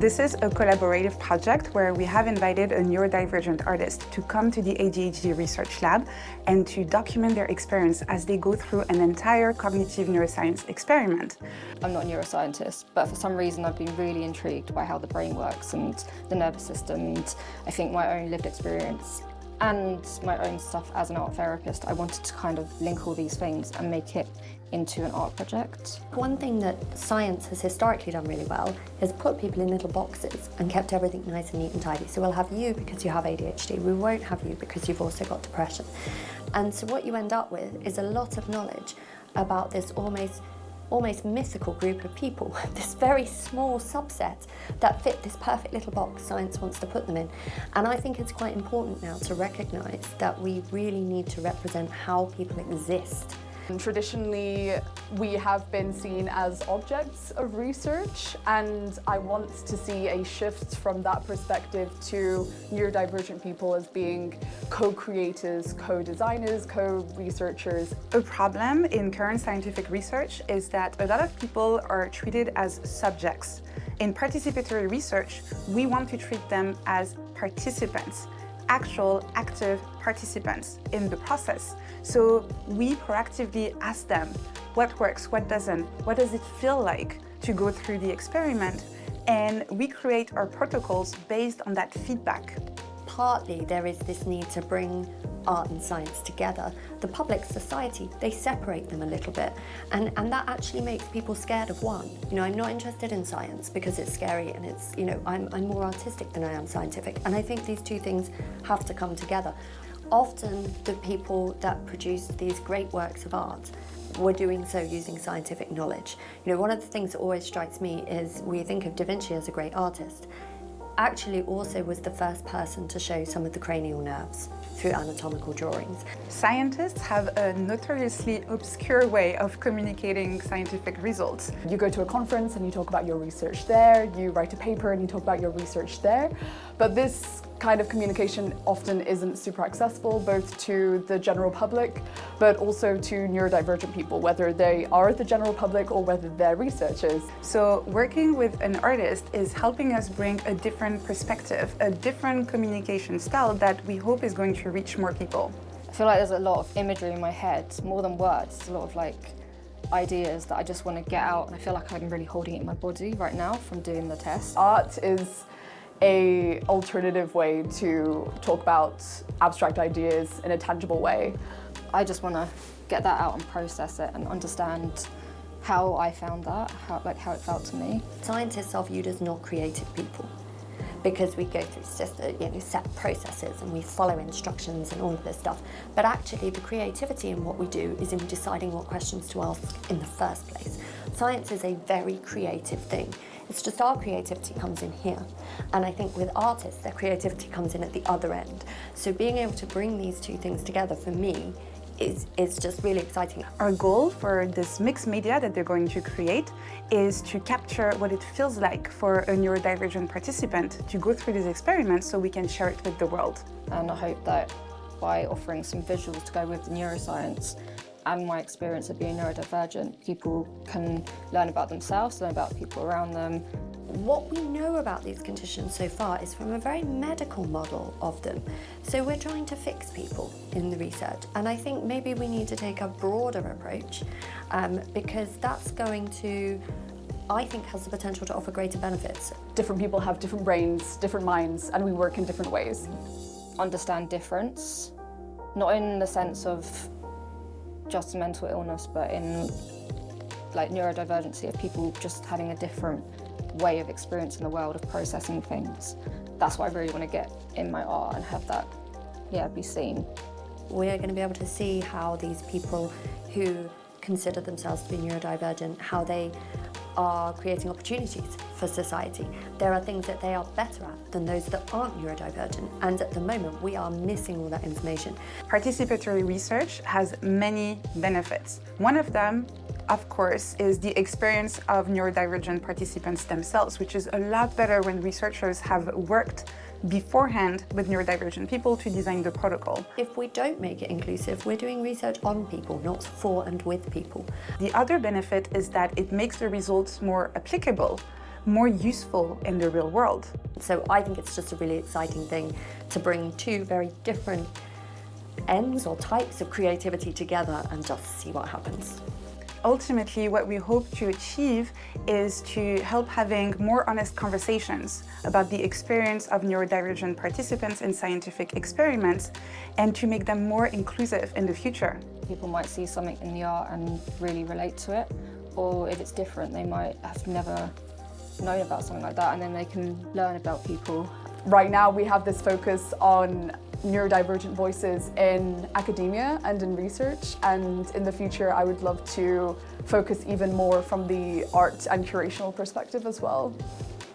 This is a collaborative project where we have invited a neurodivergent artist to come to the ADHD research lab and to document their experience as they go through an entire cognitive neuroscience experiment. I'm not a neuroscientist, but for some reason I've been really intrigued by how the brain works and the nervous system, and I think my own lived experience and my own stuff as an art therapist, I wanted to kind of link all these things and make it into an art project. One thing that science has historically done really well is put people in little boxes and kept everything nice and neat and tidy. So we'll have you because you have ADHD, we won't have you because you've also got depression. And so what you end up with is a lot of knowledge about this almost mythical group of people, this very small subset that fit this perfect little box science wants to put them in. And I think it's quite important now to recognise that we really need to represent how people exist. Traditionally, we have been seen as objects of research, and I want to see a shift from that perspective to neurodivergent people as being co-creators, co-designers, co-researchers. A problem in current scientific research is that a lot of people are treated as subjects. In participatory research, we want to treat them as participants, actual active participants in the process. So we proactively ask them what works, what doesn't, what does it feel like to go through the experiment, and we create our protocols based on that feedback. Partly there is this need to bring art and science together. The public society, they separate them a little bit, and that actually makes people scared of one. You know, I'm not interested in science because it's scary and it's, you know, I'm more artistic than I am scientific, and I think these two things have to come together. Often the people that produce these great works of art were doing so using scientific knowledge. You know, one of the things that always strikes me is we think of Da Vinci as a great artist. Actually also was the first person to show some of the cranial nerves through anatomical drawings. Scientists have a notoriously obscure way of communicating scientific results. You go to a conference and you talk about your research there, you write a paper and you talk about your research there, but this kind of communication often isn't super accessible, both to the general public, but also to neurodivergent people, whether they are the general public or whether they're researchers. So working with an artist is helping us bring a different perspective, a different communication style that we hope is going to reach more people. I feel like there's a lot of imagery in my head, more than words, a lot of like ideas that I just want to get out, and I feel like I'm really holding it in my body right now from doing the test. Art is an alternative way to talk about abstract ideas in a tangible way. I just want to get that out and process it and understand how I found that, how it felt to me. Scientists are viewed as not creative people because we go through set processes and we follow instructions and all of this stuff. But actually the creativity in what we do is in deciding what questions to ask in the first place. Science is a very creative thing. It's just our creativity comes in here. And I think with artists, their creativity comes in at the other end. So being able to bring these two things together for me is just really exciting. Our goal for this mixed media that they're going to create is to capture what it feels like for a neurodivergent participant to go through this experiment so we can share it with the world. And I hope that by offering some visuals to go with the neuroscience and my experience of being neurodivergent, people can learn about themselves, learn about people around them. What we know about these conditions so far is from a very medical model of them. So we're trying to fix people in the research. And I think maybe we need to take a broader approach because that's going to, I think, has the potential to offer greater benefits. Different people have different brains, different minds, and we work in different ways. Understand difference, not in the sense of just mental illness, but in like neurodivergency of people just having a different way of experiencing the world, of processing things. That's what I really want to get in my art and have that, be seen. We're going to be able to see how these people who consider themselves to be neurodivergent, how they are creating opportunities for society. There are things that they are better at than those that aren't neurodivergent, and at the moment we are missing all that information. Participatory research has many benefits. One of them, of course, is the experience of neurodivergent participants themselves, which is a lot better when researchers have worked beforehand with neurodivergent people to design the protocol. If we don't make it inclusive, we're doing research on people, not for and with people. The other benefit is that it makes the results more applicable, more useful in the real world. So I think it's just a really exciting thing to bring two very different ends or types of creativity together and just see what happens. Ultimately, what we hope to achieve is to help having more honest conversations about the experience of neurodivergent participants in scientific experiments and to make them more inclusive in the future. People might see something in the art and really relate to it, or if it's different, they might have never known about something like that, and then they can learn about people. Right now we have this focus on neurodivergent voices in academia and in research, and in the future I would love to focus even more from the art and curational perspective as well,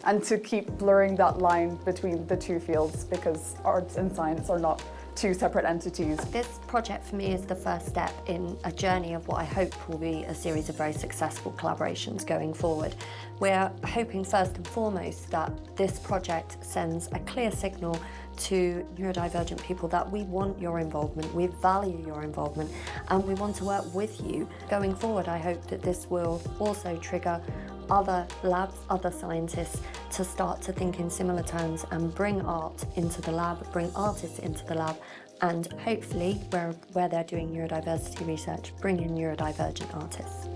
and to keep blurring that line between the two fields, because arts and science are not two separate entities. This project for me is the first step in a journey of what I hope will be a series of very successful collaborations going forward. We're hoping first and foremost that this project sends a clear signal to neurodivergent people that we want your involvement, we value your involvement, and we want to work with you. Going forward, I hope that this will also trigger other labs, other scientists to start to think in similar terms and bring art into the lab, bring artists into the lab, and hopefully where they're doing neurodiversity research, bring in neurodivergent artists.